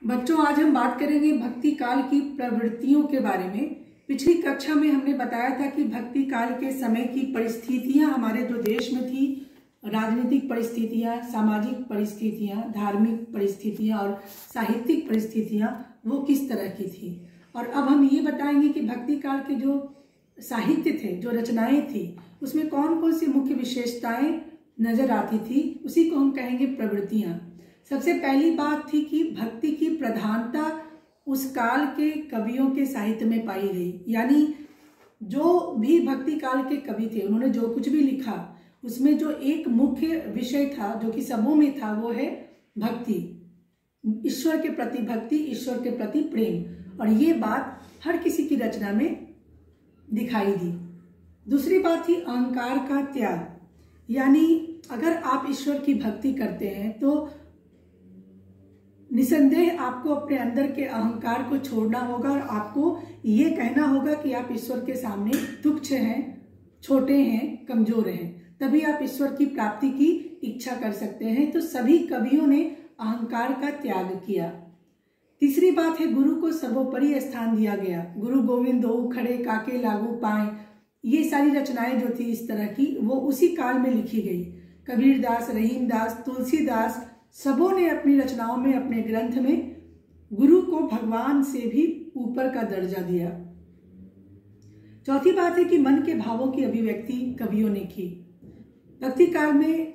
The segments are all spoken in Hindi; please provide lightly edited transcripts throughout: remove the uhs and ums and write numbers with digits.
बच्चों, आज हम बात करेंगे भक्ति काल की प्रवृत्तियों के बारे में। पिछली कक्षा में हमने बताया था कि भक्ति काल के समय की परिस्थितियां हमारे जो देश में थी, राजनीतिक परिस्थितियां, सामाजिक परिस्थितियां, धार्मिक परिस्थितियां और साहित्यिक परिस्थितियां वो किस तरह की थी। और अब हम ये बताएंगे कि भक्ति काल के जो साहित्य थे, जो रचनाएं थी, उसमें कौन कौन सी मुख्य विशेषताएं नजर आती थी, उसी को हम कहेंगे प्रवृत्तियां। सबसे पहली बात थी कि भक्ति की प्रधानता उस काल के कवियों के साहित्य में पाई गई। यानी जो भी भक्ति काल के कवि थे, उन्होंने जो कुछ भी लिखा, उसमें जो एक मुख्य विषय था जो कि सबों में था, वो है भक्ति, ईश्वर के प्रति भक्ति, ईश्वर के प्रति प्रेम। और ये बात हर किसी की रचना में दिखाई दी। दूसरी बात थी अहंकार का त्याग। यानी अगर आप ईश्वर की भक्ति करते हैं तो निसंदेह आपको अपने अंदर के अहंकार को छोड़ना होगा और आपको ये कहना होगा कि आप ईश्वर के सामने तुच्छ हैं, छोटे हैं, कमजोर हैं। तभी आप ईश्वर की प्राप्ति की इच्छा कर सकते हैं। तो सभी कवियों ने अहंकार का त्याग किया। तीसरी बात है गुरु को सर्वोपरि स्थान दिया गया। गुरु गोविंद दो खड़े काके लागू पाए, ये सारी रचनाएं जो थी इस तरह की, वो उसी काल में लिखी गई। कबीरदास, रहीमदास, तुलसीदास, सबों ने अपनी रचनाओं में, अपने ग्रंथ में गुरु को भगवान से भी ऊपर का दर्जा दिया। चौथी बात है कि मन के भावों की अभिव्यक्ति कवियों ने की। भक्ति काल में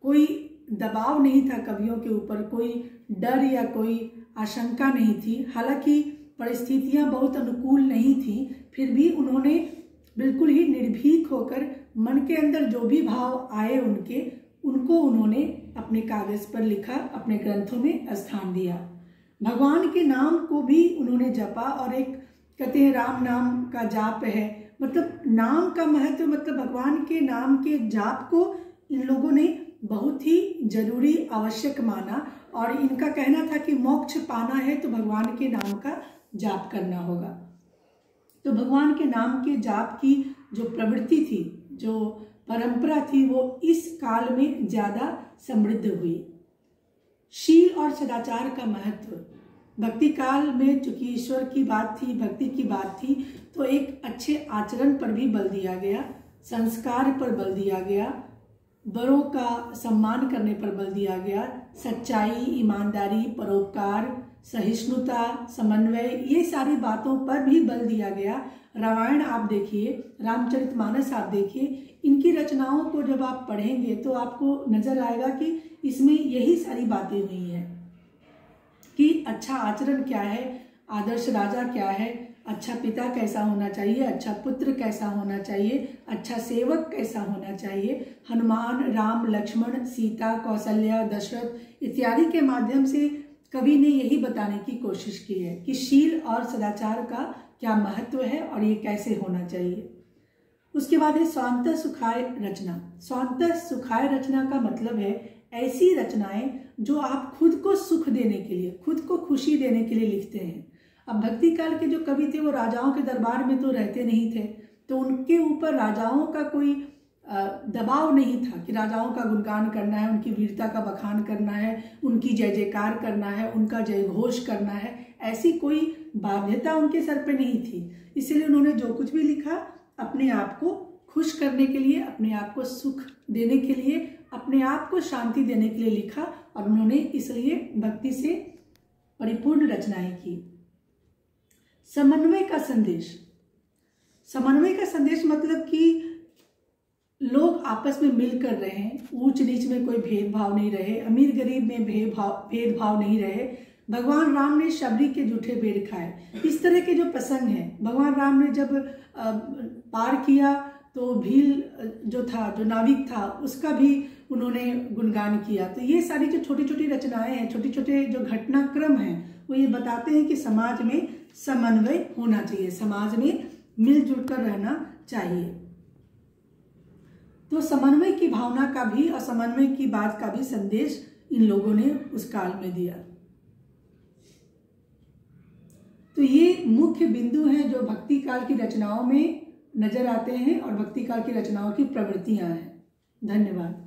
कोई दबाव नहीं था कवियों के ऊपर, कोई डर या कोई आशंका नहीं थी। हालांकि परिस्थितियां बहुत अनुकूल नहीं थी, फिर भी उन्होंने बिल्कुल ही निर्भीक होकर मन के अंदर जो भी भाव आए उनको उन्होंने अपने कागज पर लिखा, अपने ग्रंथों में स्थान दिया। भगवान के नाम को भी उन्होंने जपा। और एक कहते हैं राम नाम का जाप है, मतलब नाम का महत्व, मतलब भगवान के नाम के जाप को इन लोगों ने बहुत ही जरूरी, आवश्यक माना। और इनका कहना था कि मोक्ष पाना है तो भगवान के नाम का जाप करना होगा। तो भगवान के नाम के जाप की जो प्रवृत्ति थी, जो परंपरा थी, वो इस काल में ज्यादा समृद्ध हुई। शील और सदाचार का महत्व भक्ति काल में, चूंकि ईश्वर की बात थी, भक्ति की बात थी, तो एक अच्छे आचरण पर भी बल दिया गया, संस्कार पर बल दिया गया, बड़ों का सम्मान करने पर बल दिया गया, सच्चाई, ईमानदारी, परोपकार, सहिष्णुता, समन्वय, ये सारी बातों पर भी बल दिया गया। रामायण आप देखिए, रामचरितमानस आप देखिए, इनकी रचनाओं को जब आप पढ़ेंगे तो आपको नजर आएगा कि इसमें यही सारी बातें हुई हैं कि अच्छा आचरण क्या है, आदर्श राजा क्या है, अच्छा पिता कैसा होना चाहिए, अच्छा पुत्र कैसा होना चाहिए, अच्छा सेवक कैसा होना चाहिए। हनुमान, राम, लक्ष्मण, सीता, कौशल्या, दशरथ इत्यादि के माध्यम से कवि ने यही बताने की कोशिश की है कि शील और सदाचार का क्या महत्व है और ये कैसे होना चाहिए। उसके बाद है स्वांतः सुखाय रचना। स्वांतः सुखाय रचना का मतलब है ऐसी रचनाएं जो आप खुद को सुख देने के लिए, खुद को खुशी देने के लिए लिखते हैं। अब भक्ति काल के जो कवि थे वो राजाओं के दरबार में तो रहते नहीं थे, तो उनके ऊपर राजाओं का कोई दबाव नहीं था कि राजाओं का गुणगान करना है, उनकी वीरता का बखान करना है, उनकी जय जयकार करना है, उनका जय घोष करना है। ऐसी कोई बाध्यता उनके सर पे नहीं थी। इसलिए उन्होंने जो कुछ भी लिखा अपने आप को खुश करने के लिए, अपने आप को सुख देने के लिए, अपने आप को शांति देने के लिए लिखा। और उन्होंने इसलिए भक्ति से परिपूर्ण रचनाएं की। समन्वय का संदेश। समन्वय का संदेश मतलब कि लोग आपस में मिलकर रहे, ऊंच नीच में कोई भेदभाव नहीं रहे, अमीर गरीब में भेदभाव नहीं रहे। भगवान राम ने शबरी के जूठे बेर खाए, इस तरह के जो प्रसंग हैं। भगवान राम ने जब पार किया तो भील जो था, जो नाविक था, उसका भी उन्होंने गुणगान किया। तो ये सारी जो छोटी छोटी रचनाएं हैं, छोटे छोटे जो घटनाक्रम हैं, वो ये बताते हैं कि समाज में समन्वय होना चाहिए, समाज में मिलजुल कर रहना चाहिए। तो समन्वय की भावना का भी और समन्वय की बात का भी संदेश इन लोगों ने उस काल में दिया। तो ये मुख्य बिंदु हैं जो भक्ति काल की रचनाओं में नजर आते हैं और भक्ति काल की रचनाओं की प्रवृत्तियां हैं। धन्यवाद।